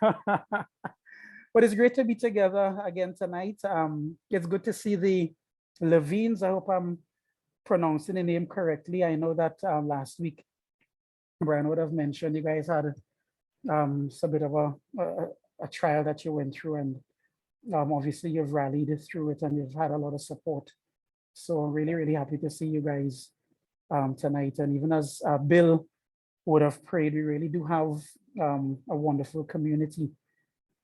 But it's great to be together again tonight. It's good to see the Levines. I hope I'm pronouncing the name correctly. I know that last week, Brian would have mentioned you guys had a bit of a trial that you went through, and obviously you've rallied through it and you've had a lot of support. So I'm really, really happy to see you guys tonight. And even as Bill would have prayed, we really do have a wonderful community.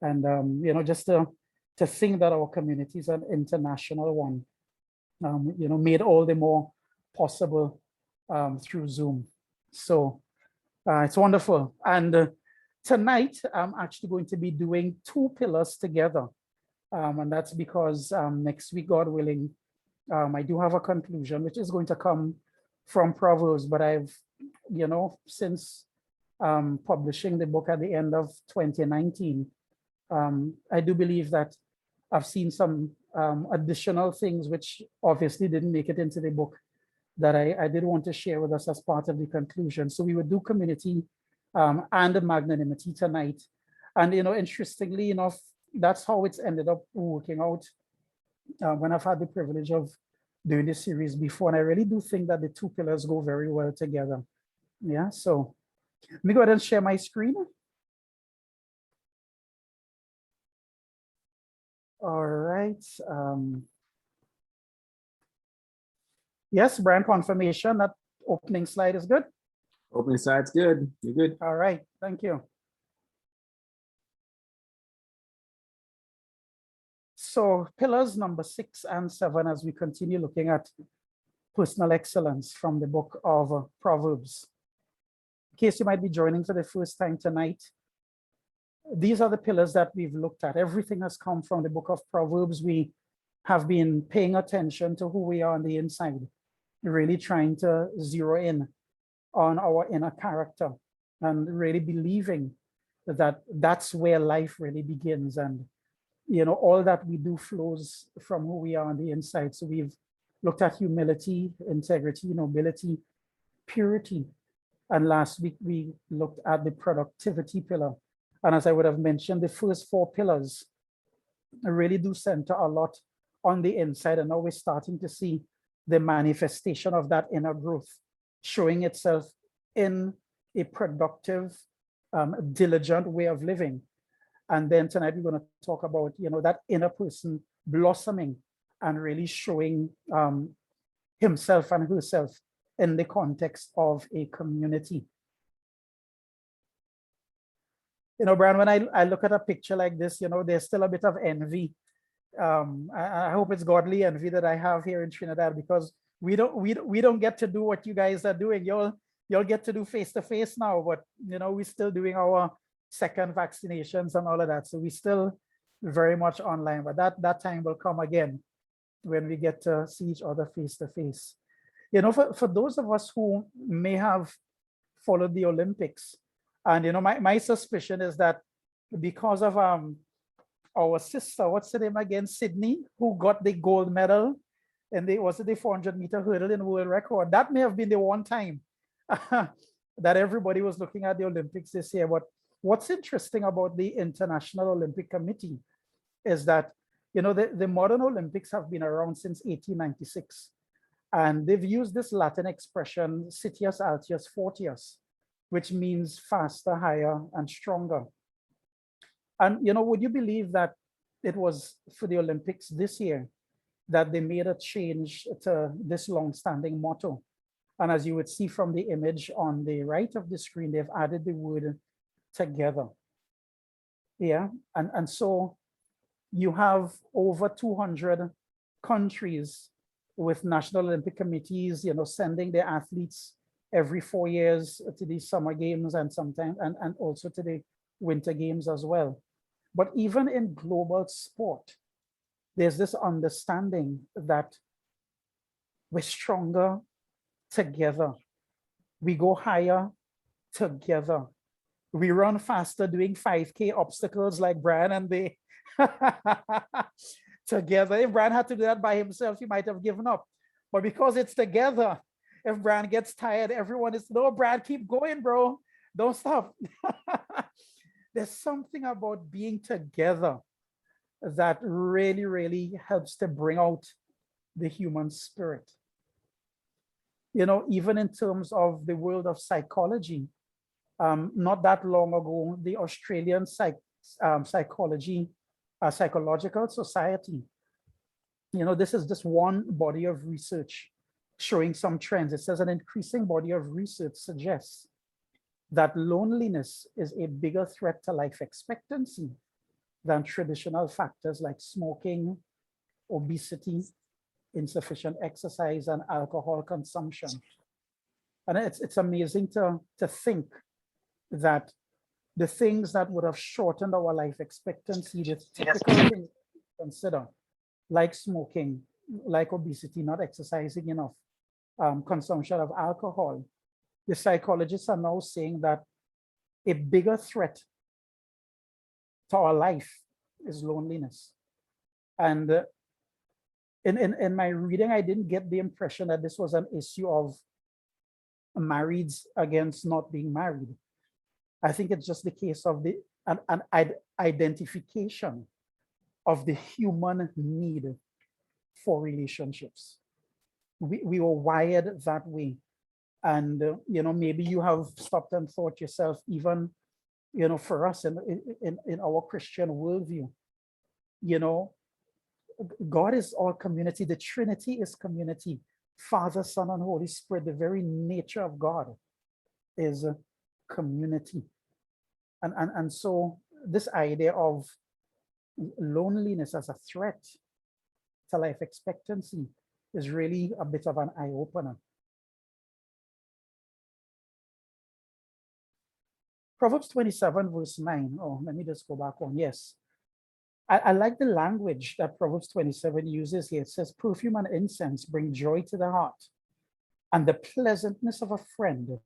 And, just to think that our community is an international one, made all the more possible through Zoom. So it's wonderful. And tonight, I'm actually going to be doing two pillars together. And that's because next week, God willing, I do have a conclusion, which is going to come from Proverbs. But I've, since publishing the book at the end of 2019, I do believe that I've seen some additional things which obviously didn't make it into the book that I did want to share with us as part of the conclusion. So we would do community and magnanimity tonight. And, interestingly enough, that's how it's ended up working out when I've had the privilege of doing this series before. And I really do think that the two pillars go very well together. Yeah, so let me go ahead and share my screen. All right. Yes, Brian, confirmation that opening slide is good. Opening slide's good. You're good. All right. Thank you. So pillars number 6 and 7, as we continue looking at personal excellence from the book of Proverbs. In case you might be joining for the first time tonight, these are the pillars that we've looked at. Everything has come from the book of Proverbs. We have been paying attention to who we are on the inside, really trying to zero in on our inner character and really believing that that's where life really begins. And, all that we do flows from who we are on the inside. So we've looked at humility, integrity, nobility, purity. And last week we looked at the productivity pillar. And as I would have mentioned, the first 4 pillars really do center a lot on the inside. And now we're starting to see the manifestation of that inner growth showing itself in a productive, diligent way of living. And then tonight we're going to talk about, that inner person blossoming and really showing himself and herself in the context of a community. Brian, when I look at a picture like this, there's still a bit of envy. I hope it's godly envy that I have here in Trinidad, because we don't get to do what you guys are doing. You'll get to do face-to-face now, but we're still doing our second vaccinations and all of that. So we still very much online, but that time will come again when we get to see each other face-to-face. For those of us who may have followed the Olympics, and my suspicion is that because of our sister, what's her name again, Sydney, who got the gold medal in the 400-meter hurdle in world record, that may have been the one time that everybody was looking at the Olympics this year. But what's interesting about the International Olympic Committee is that the modern Olympics have been around since 1896, and they've used this Latin expression Citius Altius Fortius, which means faster, higher, and stronger. And, would you believe that it was for the Olympics this year that they made a change to this long-standing motto? And as you would see from the image on the right of the screen, they've added the word together. Yeah, and so you have over 200 countries with national Olympic committees, sending their athletes every 4 years to the summer games and sometimes and also to the winter games as well. But even in global sport, there's this understanding that we're stronger together. We go higher together. We run faster doing 5K obstacles like Brian and they together. If Brian had to do that by himself, he might have given up. But because it's together, if Brian gets tired, everyone is, no, Brian, keep going, bro. Don't stop. there's something about being together that really, really helps to bring out the human spirit. Even in terms of the world of psychology, not that long ago, the Australian Psychological Society, this is just one body of research showing some trends. It says an increasing body of research suggests that loneliness is a bigger threat to life expectancy than traditional factors like smoking, obesity, insufficient exercise, and alcohol consumption. And it's amazing to think that the things that would have shortened our life expectancy, the typical things we consider, like smoking, like obesity, not exercising enough, consumption of alcohol, the psychologists are now saying that a bigger threat to our life is loneliness. And in my reading, I didn't get the impression that this was an issue of marrieds against not being married. I think it's just the case of an identification of the human need for relationships. We were wired that way. And, maybe you have stopped and thought yourself, even, for us in our Christian worldview, God is all community. The Trinity is community. Father, Son, and Holy Spirit, the very nature of God is a community. And so this idea of loneliness as a threat to life expectancy is really a bit of an eye-opener. Proverbs 27, verse 9. Oh, let me just go back on. Yes. I like the language that Proverbs 27 uses here. It says, perfume and incense bring joy to the heart, and the pleasantness of a friend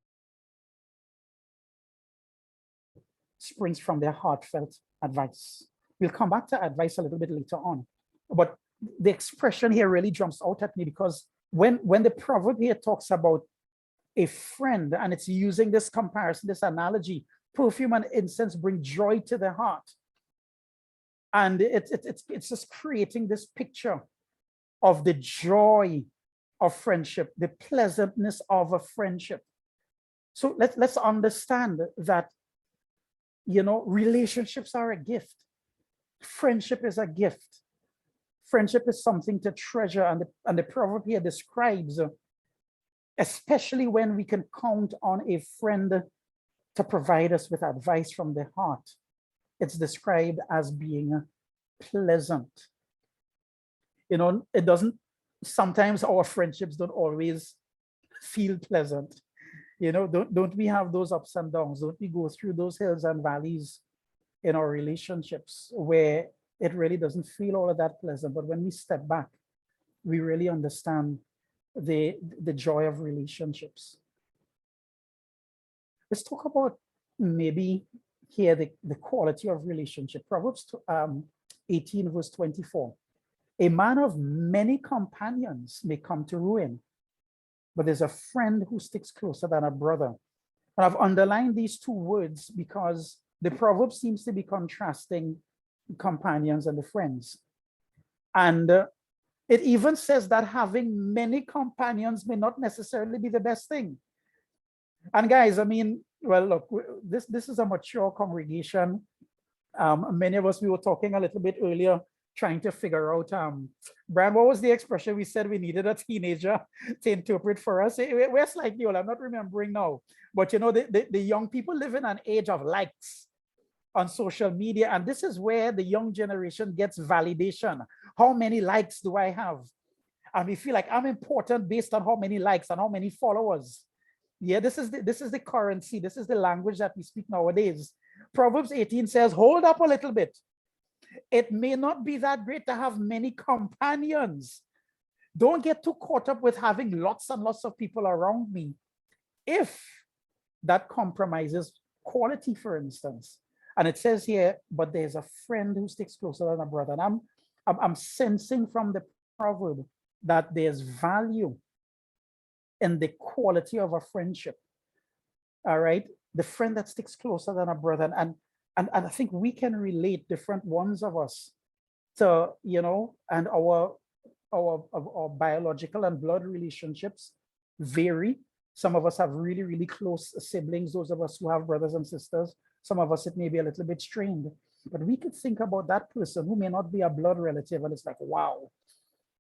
springs from their heartfelt advice. We'll come back to advice a little bit later on. But the expression here really jumps out at me because when the proverb here talks about a friend, and it's using this comparison, this analogy, perfume and incense bring joy to the heart. And it's just creating this picture of the joy of friendship, the pleasantness of a friendship. So let's understand that, relationships are a gift. Friendship is a gift. Friendship is something to treasure. And the proverb here describes, especially when we can count on a friend to provide us with advice from the heart, it's described as being pleasant. It doesn't, sometimes our friendships don't always feel pleasant. Don't we have those ups and downs? Don't we go through those hills and valleys in our relationships where it really doesn't feel all of that pleasant? But when we step back, we really understand the joy of relationships. Let's talk about maybe here the quality of relationship. Proverbs 18, verse 24. A man of many companions may come to ruin, but there's a friend who sticks closer than a brother. And I've underlined these two words because the proverb seems to be contrasting companions and the friends. And it even says that having many companions may not necessarily be the best thing. And guys, well, look, this is a mature congregation. Many of us, we were talking a little bit earlier, trying to figure out, Brian, what was the expression we said we needed a teenager to interpret for us? We're slightly old, I'm not remembering now. But the young people live in an age of likes on social media. And this is where the young generation gets validation. How many likes do I have? And we feel like I'm important based on how many likes and how many followers. Yeah, this is the currency. This is the language that we speak nowadays. Proverbs 18 says, hold up a little bit. It may not be that great to have many companions. Don't get too caught up with having lots and lots of people around me, if that compromises quality, for instance. And it says here, but there's a friend who sticks closer than a brother. And I'm sensing from the proverb that there's value in the quality of a friendship. All right, the friend that sticks closer than a brother. And And I think we can relate, different ones of us, to, and our biological and blood relationships vary. Some of us have really, really close siblings, those of us who have brothers and sisters. Some of us, it may be a little bit strained. But we could think about that person who may not be a blood relative, and it's like, wow,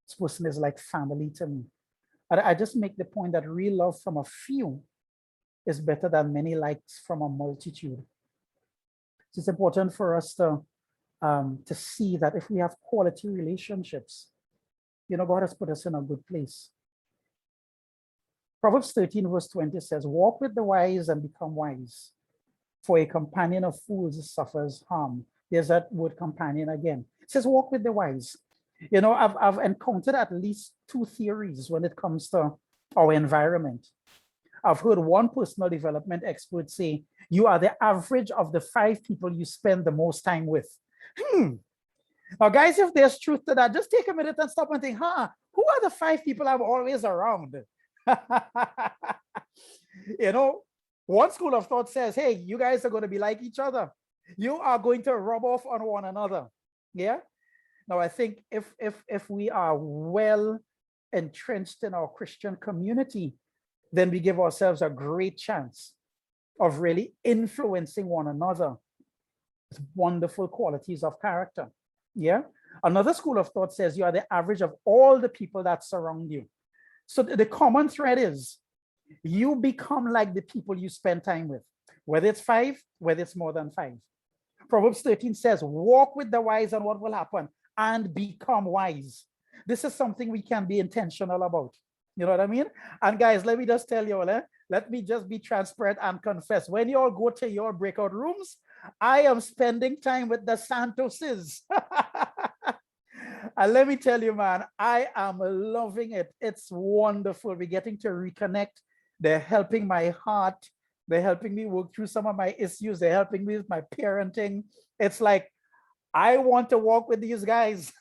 this person is like family to me. And I just make the point that real love from a few is better than many likes from a multitude. So it's important for us to see that if we have quality relationships, God has put us in a good place. Proverbs 13 verse 20 says, walk with the wise and become wise, for a companion of fools suffers harm. There's that word companion again. It says, walk with the wise. I've encountered at least two theories when it comes to our environment. I've heard one personal development expert say, you are the average of the 5 people you spend the most time with. Now, guys, if there's truth to that, just take a minute and stop and think, who are the 5 people I'm always around? One school of thought says, hey, you guys are going to be like each other. You are going to rub off on one another. Yeah. Now, I think if we are well entrenched in our Christian community, then we give ourselves a great chance of really influencing one another with wonderful qualities of character. Yeah. Another school of thought says you are the average of all the people that surround you. So the common thread is you become like the people you spend time with, whether it's 5, whether it's more than 5. Proverbs 13 says, walk with the wise and what will happen? And become wise. This is something we can be intentional about. You know what I mean? And guys, let me just tell you all, let me just be transparent and confess. When you all go to your breakout rooms, I am spending time with the Santoses. And let me tell you, man, I am loving it. It's wonderful. We're getting to reconnect. They're helping my heart. They're helping me work through some of my issues. They're helping me with my parenting. It's like, I want to walk with these guys.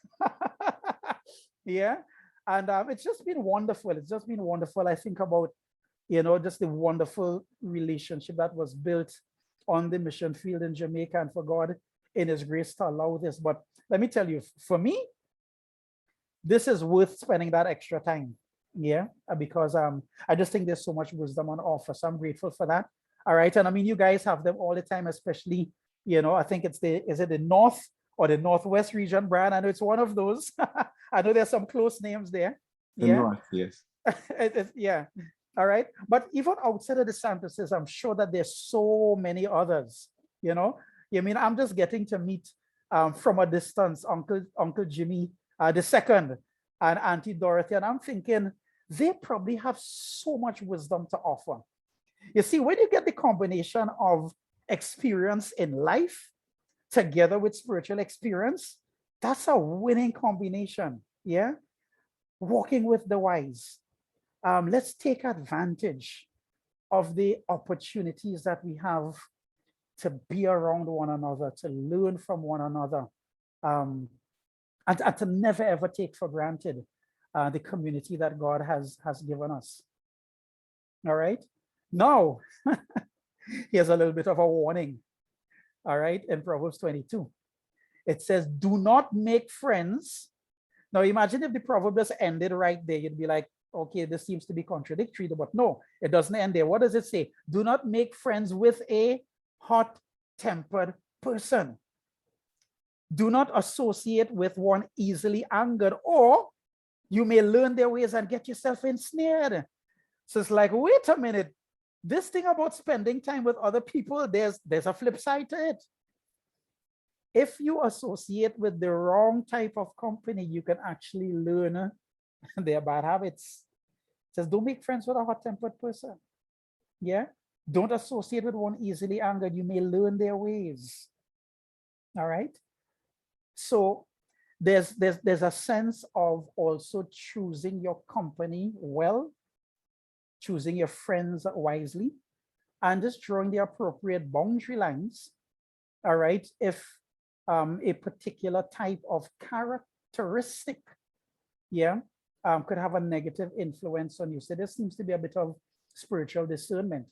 Yeah. And it's just been wonderful. It's just been wonderful. I think about, just the wonderful relationship that was built on the mission field in Jamaica, and for God in his grace to allow this. But let me tell you, for me, this is worth spending that extra time. Yeah, because I just think there's so much wisdom on offer. So I'm grateful for that. All right. And I mean, you guys have them all the time, especially, I think is it the North or the Northwest region, Brian? I know it's one of those. I know there's some close names there. The Yeah. North, yes. Yeah. All right. But even outside of the Santoses, I'm sure that there's so many others, I mean, I'm just getting to meet from a distance, Uncle Jimmy the second and Auntie Dorothy. And I'm thinking they probably have so much wisdom to offer. You see, when you get the combination of experience in life together with spiritual experience, that's a winning combination. Yeah. Walking with the wise. Let's take advantage of the opportunities that we have to be around one another, to learn from one another, and to never ever take for granted the community that God has given us. All right. Now, here's a little bit of a warning. All right. In Proverbs 22, it says, do not make friends. Now, imagine if the proverb just ended right there. You'd be like, okay, this seems to be contradictory, but no, it doesn't end there. What does it say? Do not make friends with a hot-tempered person. Do not associate with one easily angered, or you may learn their ways and get yourself ensnared. So it's like, wait a minute. This thing about spending time with other people, there's a flip side to it. If you associate with the wrong type of company, you can actually learn their bad habits. It says, don't make friends with a hot-tempered person. Yeah. Don't associate with one easily angered. You may learn their ways. All right. So there's a sense of also choosing your company well, choosing your friends wisely, and just drawing the appropriate boundary lines. All right. If a particular type of characteristic, could have a negative influence on you. So there seems to be a bit of spiritual discernment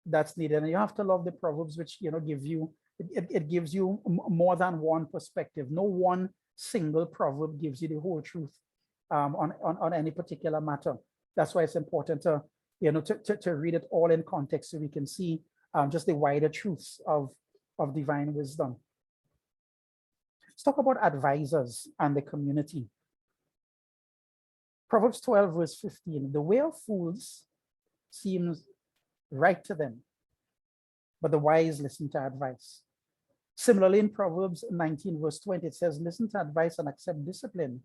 that's needed. And you have to love the Proverbs, which, give you It gives you more than one perspective. No one single proverb gives you the whole truth on any particular matter. That's why it's important to, to read it all in context so we can see just the wider truths of divine wisdom. Let's talk about advisors and the community. Proverbs 12, verse 15, the way of fools seems right to them, but the wise listen to advice. Similarly, in Proverbs 19, verse 20, it says, listen to advice and accept discipline,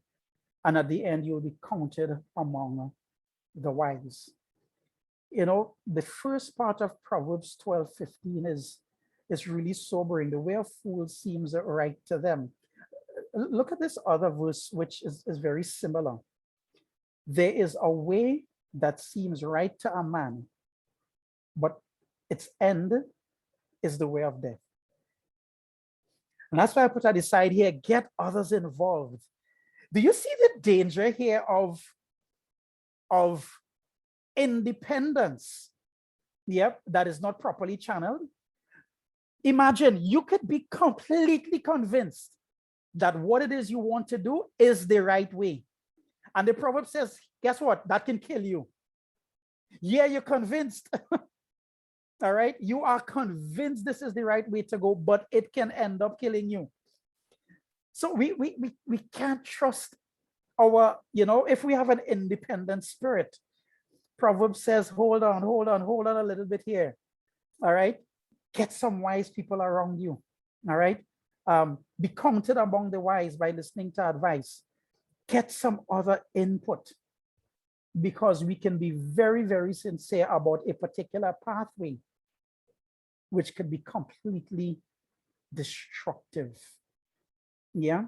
and at the end, you'll be counted among the wise. The first part of Proverbs 12, 15 is really sobering. The way of fools seems right to them. Look at this other verse, which is very similar. There is a way that seems right to a man, but its end is the way of death. And that's why I put that aside here, get others involved. Do you see the danger here of independence? Yep, that is not properly channeled. Imagine you could be completely convinced that what it is you want to do is the right way. And the proverb says, guess what? That can kill you. Yeah, you're convinced. All right. You are convinced this is the right way to go, but it can end up killing you. So we can't trust our, if we have an independent spirit. Proverbs says, hold on a little bit here. All right. Get some wise people around you. All right. Be counted among the wise by listening to advice. Get some other input, because we can be very, very sincere about a particular pathway, which could be completely destructive. Yeah.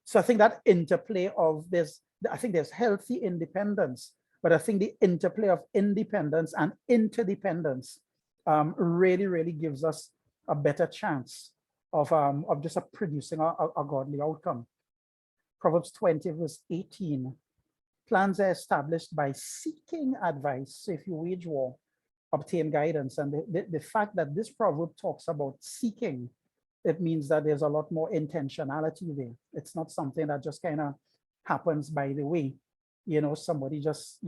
So I think that interplay of this, I think there's healthy independence, but I think the interplay of independence and interdependence really, really gives us a better chance of just producing a godly outcome. Proverbs 20, verse 18. Plans are established by seeking advice. So if you wage war, obtain guidance. And the fact that this proverb talks about seeking, it means that there's a lot more intentionality there. It's not something that just kind of happens by the way. Somebody just,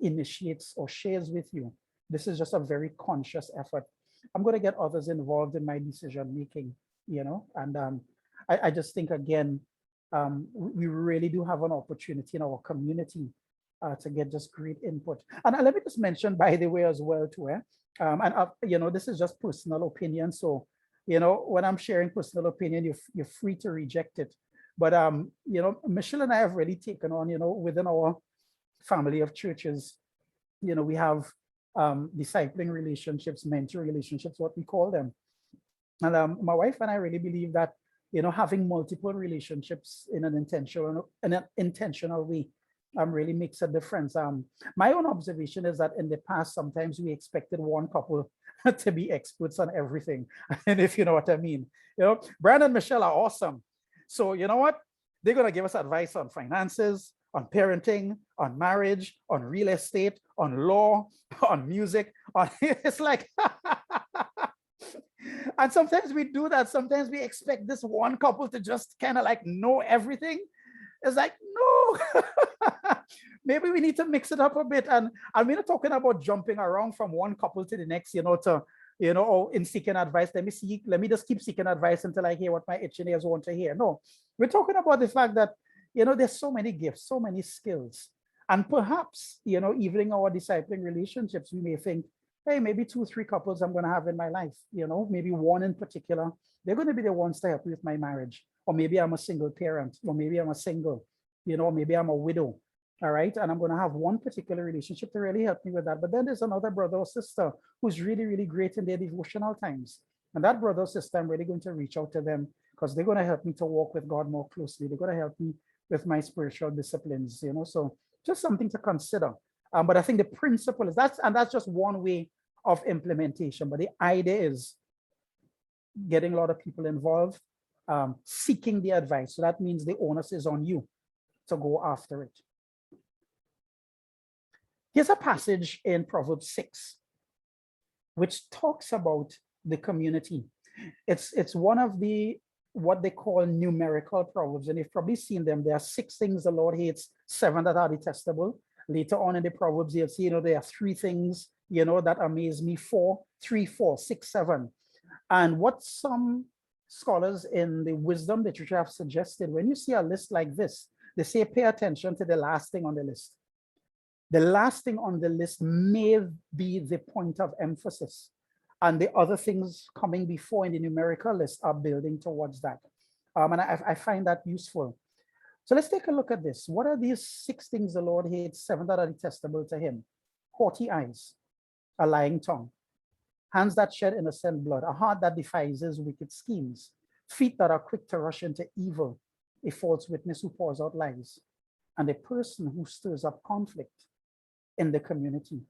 initiates or shares with you. This is just a very conscious effort. I'm going to get others involved in my decision making, and I just think, again, we really do have an opportunity in our community to get just great input. And let me just mention, by the way, as well, too, this is just personal opinion. So, when I'm sharing personal opinion, you're free to reject it. But, Michelle and I have really taken on, within our family of churches, we have discipling relationships, mentor relationships, what we call them. And my wife and I really believe that, having multiple relationships in an intentional way really makes a difference. My own observation is that in the past, sometimes we expected one couple to be experts on everything. And if you know what I mean, Brian and Michelle are awesome. So you know what? They're going to give us advice on finances, on parenting, on marriage, on real estate, on law, on music. It's like, and sometimes we do that. Sometimes we expect this one couple to just kind of like know everything. It's like, no, maybe we need to mix it up a bit. And we're not talking about jumping around from one couple to the next, in seeking advice. Let me just keep seeking advice until I hear what my itching ears want to hear. No, we're talking about the fact that, there's so many gifts, so many skills. And perhaps, even in our discipling relationships, we may think, hey, maybe 2-3 couples I'm going to have in my life, maybe one in particular, they're going to be the ones to help me with my marriage. Or maybe I'm a single parent, or maybe I'm a single, maybe I'm a widow. All right. And I'm going to have one particular relationship to really help me with that. But then there's another brother or sister who's really, really great in their devotional times. And that brother or sister, I'm really going to reach out to them because they're going to help me to walk with God more closely. They're going to help me with my spiritual disciplines, so just something to consider. But I think the principle is that's just one way of implementation. But the idea is getting a lot of people involved, seeking the advice. So that means the onus is on you to go after it. Here's a passage in Proverbs 6, which talks about the community. It's one of the what they call numerical proverbs, and you've probably seen them. There are 6 things the Lord hates, 7 that are detestable. Later on in the Proverbs, you'll see, there are 3 things, that amaze me: 4, 3, 4, 6, 7. And what some scholars in the wisdom literature have suggested, when you see a list like this, they say pay attention to the last thing on the list. The last thing on the list may be the point of emphasis, and the other things coming before in the numerical list are building towards that. And I find that useful. So let's take a look at this. What are these 6 things the Lord hates, 7 that are detestable to him? Haughty eyes, a lying tongue, hands that shed innocent blood, a heart that devises wicked schemes, feet that are quick to rush into evil, a false witness who pours out lies, and a person who stirs up conflict in the community.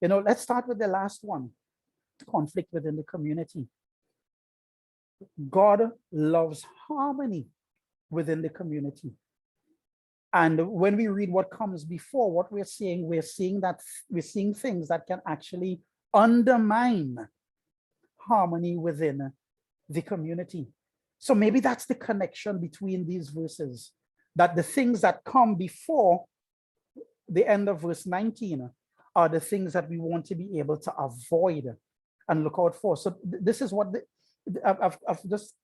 Let's start with the last one, conflict within the community. God loves harmony within the community. And when we read what comes before, what we're seeing things that can actually undermine harmony within the community. So maybe that's the connection between these verses, that the things that come before the end of verse 19 are the things that we want to be able to avoid and look out for. So this is what I've just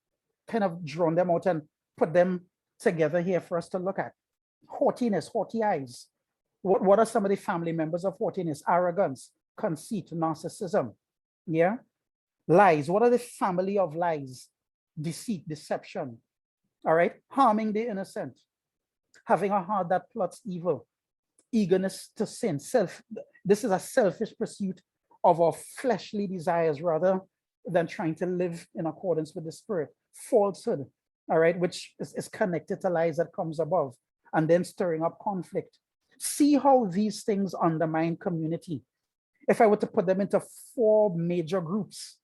kind of drawn them out and put them together here for us to look at. Haughtiness, haughty eyes. What are some of the family members of haughtiness? Arrogance, conceit, narcissism. Yeah. Lies. What are the family of lies? Deceit, deception. All right. Harming the innocent. Having a heart that plots evil. Eagerness to sin. This is a selfish pursuit of our fleshly desires rather than trying to live in accordance with the Spirit. Falsehood, all right, which is connected to lies that comes above, and then stirring up conflict. See how these things undermine community. If I were to put them into 4 major groups: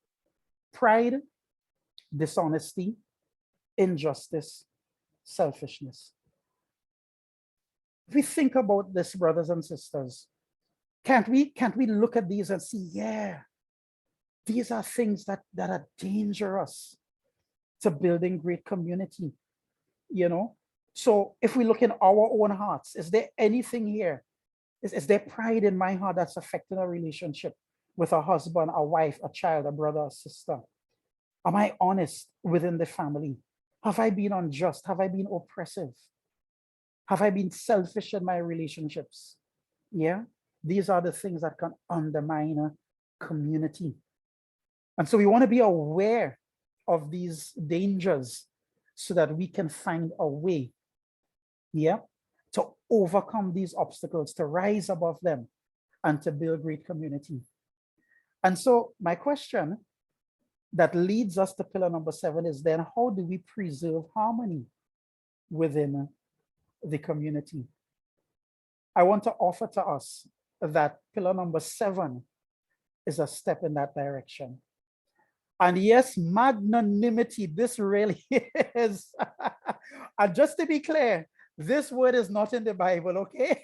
pride, dishonesty, injustice, selfishness. If we think about this, brothers and sisters, can't we look at these and see, yeah, these are things that are dangerous to building great community, So if we look in our own hearts, is there anything here? Is there pride in my heart that's affecting a relationship with a husband, a wife, a child, a brother, a sister? Am I honest within the family? Have I been unjust? Have I been oppressive? Have I been selfish in my relationships? Yeah, these are the things that can undermine a community. And so we want to be aware of these dangers so that we can find a way, yeah, to overcome these obstacles, to rise above them, and to build great community. And so my question that leads us to pillar number 7 is then, how do we preserve harmony within the community? I want to offer to us that pillar number 7 is a step in that direction. And yes, magnanimity, this really is. And just to be clear, this word is not in the Bible, okay?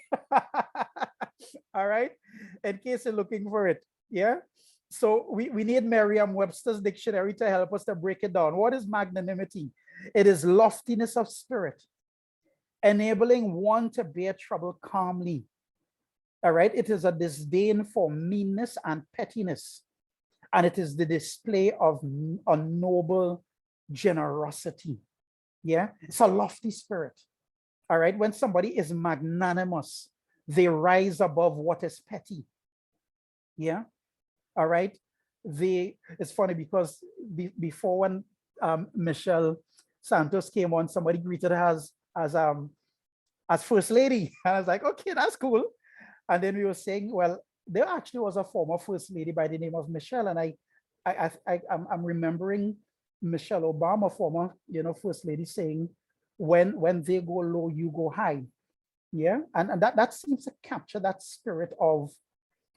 All right, in case you're looking for it, yeah? So we need Merriam-Webster's dictionary to help us to break it down. What is magnanimity? It is loftiness of spirit, enabling one to bear trouble calmly. All right, it is a disdain for meanness and pettiness, and it is the display of a noble generosity. Yeah, it's a lofty spirit. All right, when somebody is magnanimous, they rise above what is petty. Yeah, all right. It's funny because before when Michelle Santos came on, somebody greeted her as First Lady. And I was like, okay, that's cool. And then we were saying, well, there actually was a former First Lady by the name of Michelle. And I'm remembering Michelle Obama, former, First Lady, saying, when they go low, you go high. Yeah. And that seems to capture that spirit of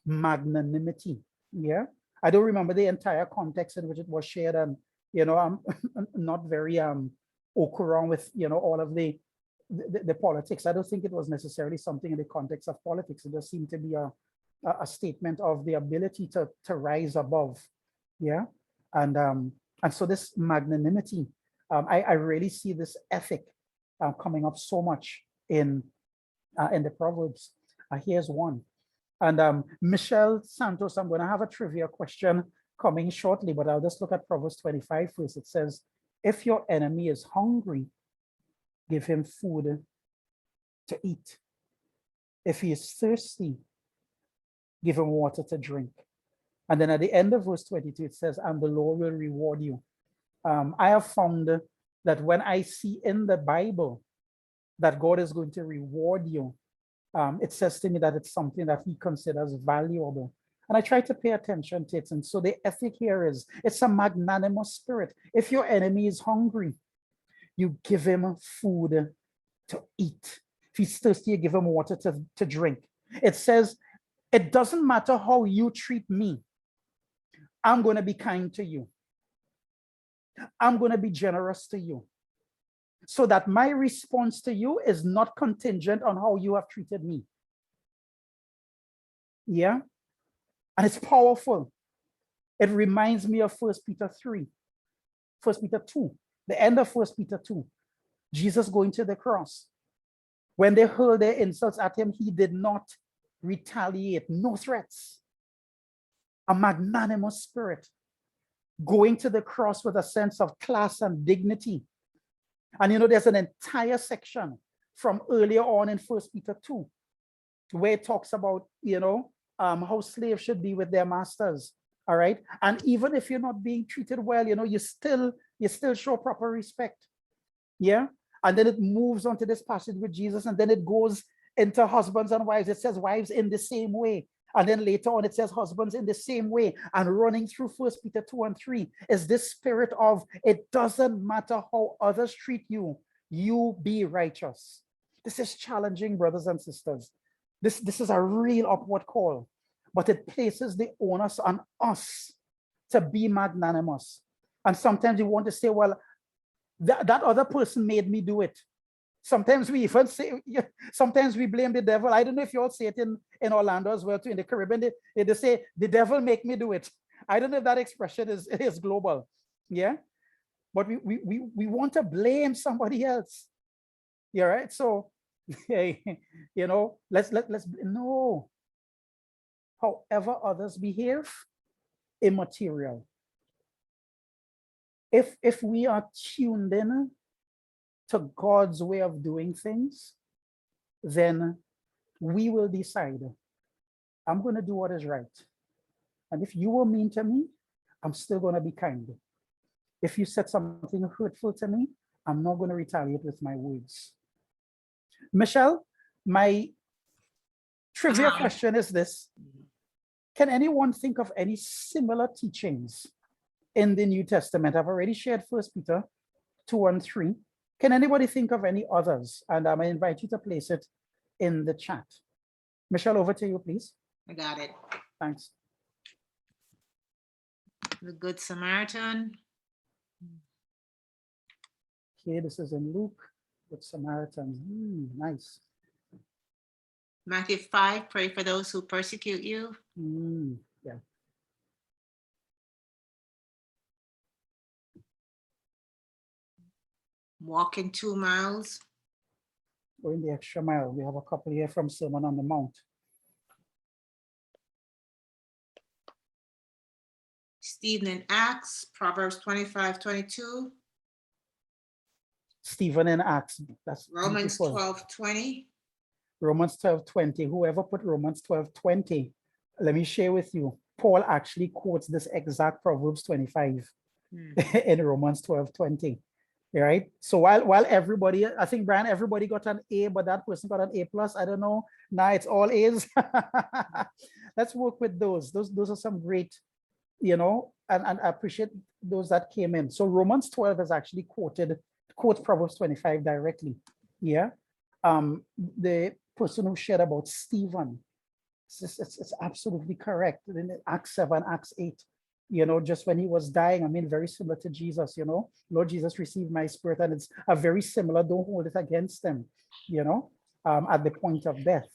magnanimity. Yeah. I don't remember the entire context in which it was shared. And, I'm not very au courant with, all of the politics. I don't think it was necessarily something in the context of politics. It just seemed to be a statement of the ability to rise above. Yeah. And so this magnanimity, I really see this ethic coming up so much in the Proverbs. Here's one. And Michelle Santos, I'm going to have a trivia question coming shortly, but I'll just look at Proverbs 25 first. It says, if your enemy is hungry, give him food to eat. If he is thirsty, give him water to drink. And then at the end of verse 22, it says, and the Lord will reward you. I have found that when I see in the Bible that God is going to reward you, it says to me that it's something that he considers valuable. And I try to pay attention to it. And so the ethic here is, it's a magnanimous spirit. If your enemy is hungry, you give him food to eat. If he's thirsty, you give him water to drink. It says, it doesn't matter how you treat me. I'm going to be kind to you. I'm going to be generous to you. So that my response to you is not contingent on how you have treated me. Yeah? And it's powerful. It reminds me of 1 Peter 3, 1 Peter 2, the end of 1 Peter 2. Jesus going to the cross. When they hurled their insults at him, he did not retaliate, no threats. A magnanimous spirit, going to the cross with a sense of class and dignity. And you know, there's an entire section from earlier on in 1 Peter 2, where it talks about, you know, how slaves should be with their masters. All right. And even if you're not being treated well, you know, you still show proper respect. Yeah. And then it moves on to this passage with Jesus, and then it goes into husbands and wives. It says wives in the same way. And then later on, it says husbands in the same way. And running through 1 Peter 2 and 3 is this spirit of, it doesn't matter how others treat you, you be righteous. This is challenging, brothers and sisters. This is a real upward call, but it places the onus on us to be magnanimous. And sometimes you want to say, well, that other person made me do it. Sometimes we even say, sometimes we blame the devil. I don't know if you all say it in Orlando as well, too, in the Caribbean. They say, the devil make me do it. I don't know if that expression is global. Yeah. But we want to blame somebody else. Yeah, right. So, you know, let's no. However others behave, immaterial. If we are tuned in to God's way of doing things, then we will decide, I'm going to do what is right. And if you were mean to me, I'm still going to be kind. If you said something hurtful to me, I'm not going to retaliate with my words. Michelle, my trivia question is this. Can anyone think of any similar teachings in the New Testament? I've already shared 1 Peter 2 and 3. Can anybody think of any others? And I invite you to place it in the chat. Michelle, over to you, please. I got it. Thanks. The Good Samaritan. Okay, this is in Luke, Good Samaritan. Nice. Matthew 5, pray for those who persecute you. Yeah. Walking 2 miles. Going the extra mile. We have a couple here from Sermon on the Mount. Stephen in Acts, Proverbs 25:22. Stephen in Acts. That's Romans beautiful. 12:20. Romans 12:20. Whoever put Romans 12:20, let me share with you. Paul actually quotes this exact Proverbs 25 in Romans 12:20. Right? So while everybody, I think, Brian, everybody got an A, but that person got an A+. I don't know. Now it's all A's. Let's work with those. Those are some great, you know, and I appreciate those that came in. So Romans 12 is actually quotes Proverbs 25 directly. Yeah. The person who shared about Stephen, it's absolutely correct. In Acts 7, Acts 8, you know, just when he was dying, I mean, very similar to Jesus, you know, Lord Jesus, receive my spirit. And it's a very similar, don't hold it against them, you know, at the point of death.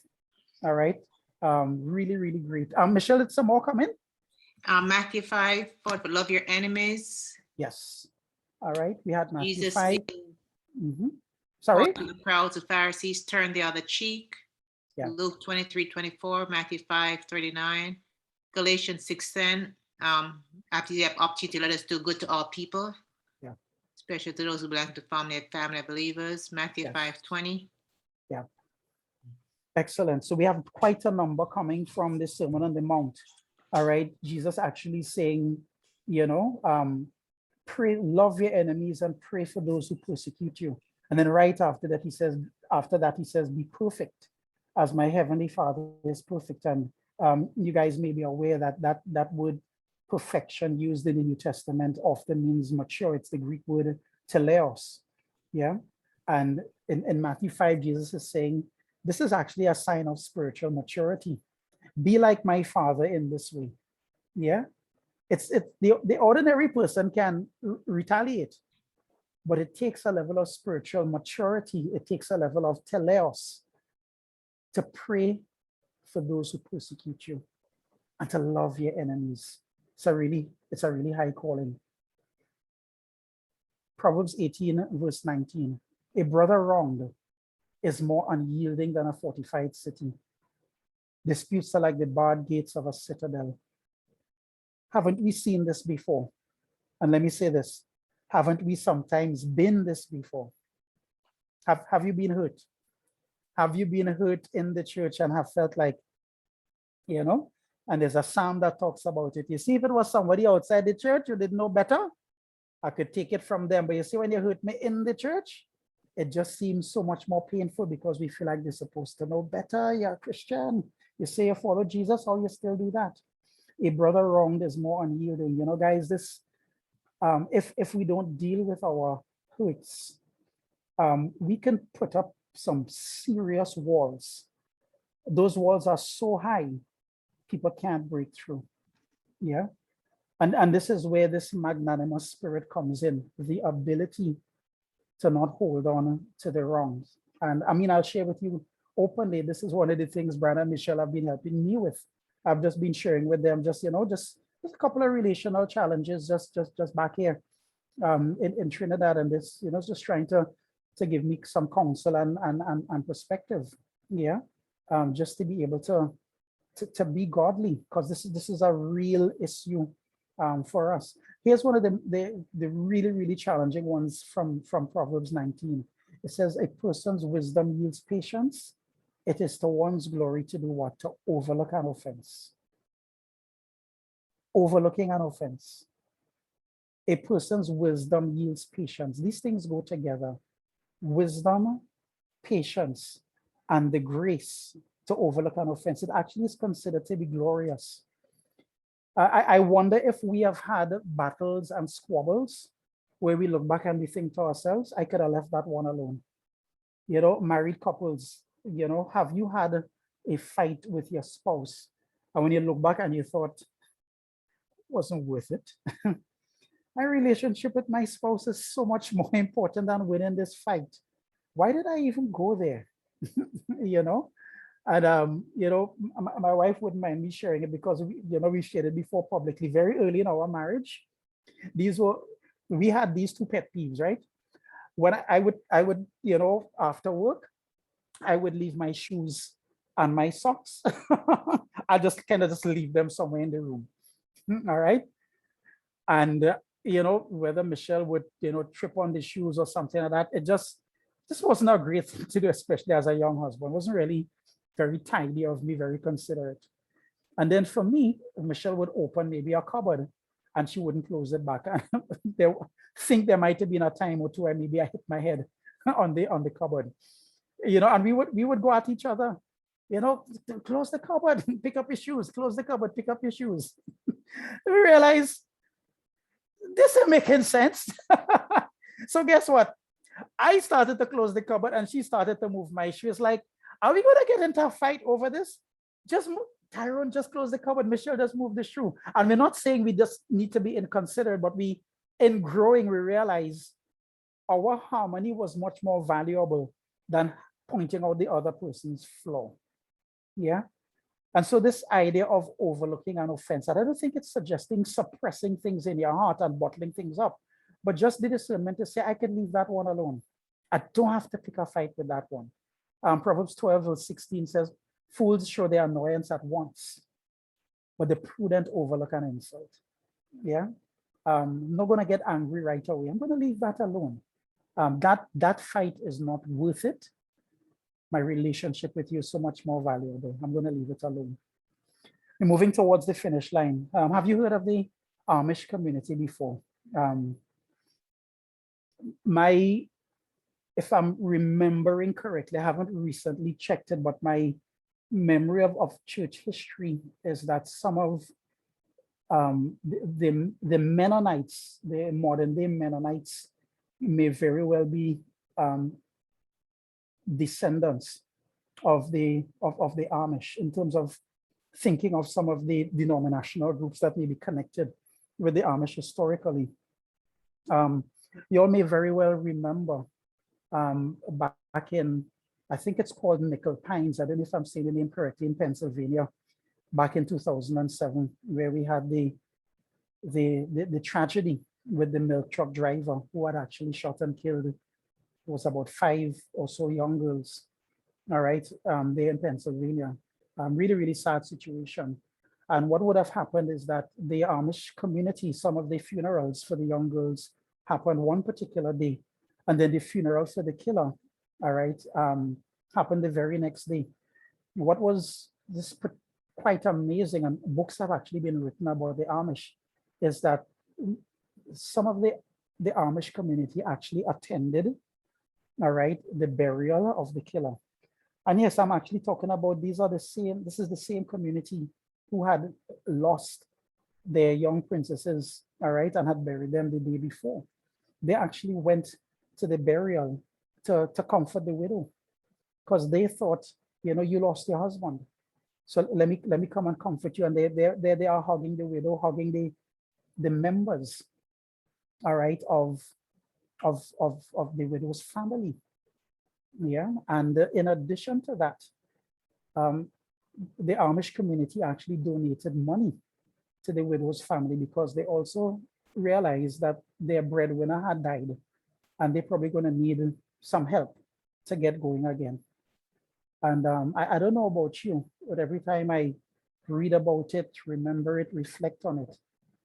All right. Really, really great. Michelle, did some more come in? Matthew 5, but love your enemies. Yes. All right. We had Matthew Jesus 5. being Sorry. caught in the crowds of Pharisees, turn the other cheek. Yeah. Luke 23:24, Matthew 5:39, Galatians 6:10. After you have opportunity, let us do good to all people. Yeah. Especially to those who belong to family of believers. Matthew Yes. 5:20. Yeah. Excellent. So we have quite a number coming from the Sermon on the Mount. All right. Jesus actually saying, pray, love your enemies and pray for those who persecute you. And then right after that, he says, be perfect as my heavenly Father is perfect. And you guys may be aware that word perfection used in the New Testament often means mature. It's the Greek word teleos. Yeah. And in Matthew 5, Jesus is saying, this is actually a sign of spiritual maturity. Be like my Father in this way. Yeah. It's the ordinary person can retaliate, but it takes a level of spiritual maturity. It takes a level of teleos to pray for those who persecute you and to love your enemies. It's a really high calling. Proverbs 18, verse 19. A brother wronged is more unyielding than a fortified city. Disputes are like the barred gates of a citadel. Haven't we seen this before? And let me say this, haven't we sometimes been this before? Have you been hurt? Have you been hurt in the church and have felt like, and there's a psalm that talks about it. You see, if it was somebody outside the church, you didn't know better, I could take it from them. But you see, when you hurt me in the church, it just seems so much more painful because we feel like they're supposed to know better. You're a Christian. You say you follow Jesus, or you still do that. A brother wronged is more unyielding. Guys, this, if we don't deal with our hurts, we can put up some serious walls. Those walls are so high, people can't break through. Yeah. And this is where this magnanimous spirit comes in, the ability to not hold on to the wrongs. And I mean, I'll share with you openly, this is one of the things Brian and Michelle have been helping me with. I've just been sharing with them just a couple of relational challenges just back here in Trinidad, and this, just trying to give me some counsel and perspective. Yeah. Just to be able to be godly, because this is a real issue for us. Here's one of the really, really challenging ones from Proverbs 19. It says, a person's wisdom yields patience. It is to one's glory to do what? To overlook an offense. Overlooking an offense. A person's wisdom yields patience. These things go together. Wisdom, patience, and the grace to overlook an offense. It actually is considered to be glorious. I wonder if we have had battles and squabbles where we look back and we think to ourselves, I could have left that one alone. Married couples, have you had a fight with your spouse? And when you look back and you thought, wasn't worth it. My relationship with my spouse is so much more important than winning this fight. Why did I even go there? And my wife wouldn't mind me sharing it because we shared it before publicly very early in our marriage. We had these two pet peeves, right? When I would after work, I would leave my shoes and my socks. I just kind of just leave them somewhere in the room. All right. And whether Michelle would trip on the shoes or something like that, it just wasn't a great thing to do, especially as a young husband. It wasn't really very tidy of me, very considerate. And then for me, Michelle would open maybe a cupboard and she wouldn't close it back. They think there might have been a time or two where maybe I hit my head on the cupboard. And we would go at each other, close the cupboard, pick up your shoes, close the cupboard, pick up your shoes. We realize this isn't making sense. So guess what? I started to close the cupboard and she started to move my shoes. Like, are we going to get into a fight over this? Just move. Tyrone, just close the cupboard. Michelle, just move the shoe. And we're not saying we just need to be inconsiderate, but in growing, we realize our harmony was much more valuable than pointing out the other person's flaw. Yeah. And so this idea of overlooking an offense, I don't think it's suggesting suppressing things in your heart and bottling things up, but just the discernment to say, I can leave that one alone. I don't have to pick a fight with that one. Proverbs 12 verse 16 says, fools show their annoyance at once, but the prudent overlook an insult. Yeah. I'm not going to get angry right away. I'm going to leave that alone. That fight is not worth it. My relationship with you is so much more valuable. I'm going to leave it alone. We're moving towards the finish line. Have you heard of the Amish community before? If I'm remembering correctly, I haven't recently checked it, but my memory of church history is that some of the Mennonites, the modern day Mennonites, may very well be descendants of the Amish in terms of thinking of some of the denominational groups that may be connected with the Amish historically. You all may very well remember back in, I think it's called Nickel Pines, I don't know if I'm saying the name correctly, in Pennsylvania, back in 2007, where we had the tragedy with the milk truck driver who had actually shot and killed, it was about 5 or so young girls, all right, there in Pennsylvania. Really, really sad situation. And what would have happened is that the Amish community, some of the funerals for the young girls happened one particular day, and then the funeral for the killer, all right, happened the very next day. What was this quite amazing, and books have actually been written about the Amish, is that some of the Amish community actually attended, all right, the burial of the killer. And yes, I'm actually talking about this is the same community who had lost their young princesses, all right, and had buried them the day before. They actually went to the burial to comfort the widow, because they thought, you lost your husband. So let me come and comfort you. And they are hugging the widow, hugging the members, all right, of the widow's family. Yeah. And in addition to that, the Amish community actually donated money to the widow's family, because they also realized that their breadwinner had died and they're probably going to need some help to get going again. And I don't know about you, but every time I read about it, remember it, reflect on it,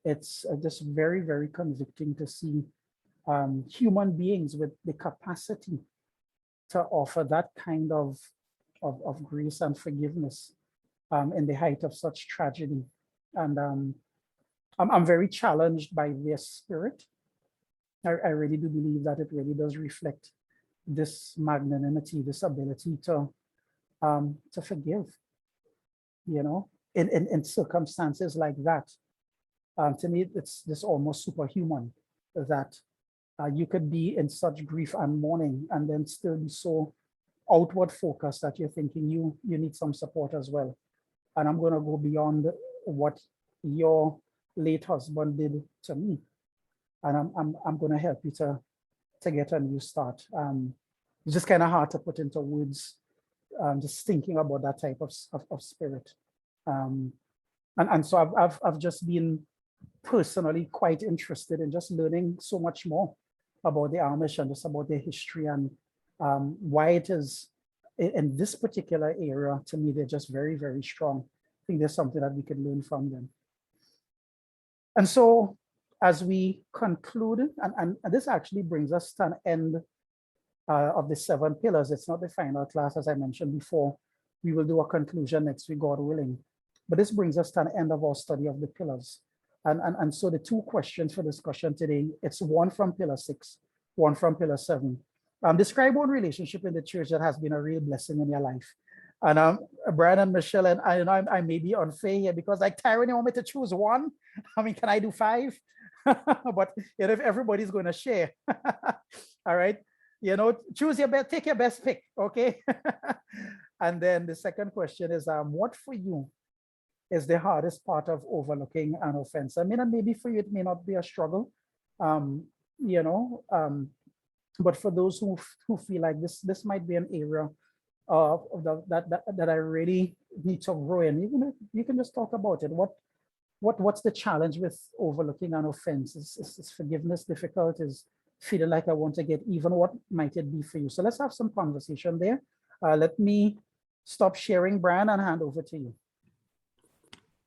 it's just very, very convicting to see human beings with the capacity to offer that kind of grace and forgiveness in the height of such tragedy. And I'm very challenged by their spirit. I really do believe that it really does reflect this magnanimity, this ability to forgive, in circumstances like that. To me, it's this almost superhuman that you could be in such grief and mourning and then still be so outward focused that you're thinking you need some support as well. And I'm going to go beyond what your late husband did to me, and I'm going to help you to get a new start. It's just kind of hard to put into words, just thinking about that type of spirit. And so I've just been personally quite interested in just learning so much more about the Amish and just about their history and why it is in this particular area. To me, they're just very, very strong. I think there's something that we could learn from them. And so as we conclude, and this actually brings us to an end of the 7 pillars. It's not the final class, as I mentioned before. We will do a conclusion next week, God willing. But this brings us to an end of our study of the pillars. And so the 2 questions for discussion today, it's one from pillar 6, one from pillar 7. Describe one relationship in the church that has been a real blessing in your life. And Brian and Michelle, and I may be unfair here because like Tyrone, you want me to choose one? I mean, can I do 5? But if everybody's going to share, all right, choose your best, take your best pick, okay? And then the second question is, what for you is the hardest part of overlooking an offense? I mean, and maybe for you, it may not be a struggle, but for those who feel like this might be an area that I really need to grow in? Even if you can just talk about it. What's the challenge with overlooking an offense? Is forgiveness difficult? Is feeling like I want to get even? What might it be for you? So let's have some conversation there. Let me stop sharing, Brian, and hand over to you.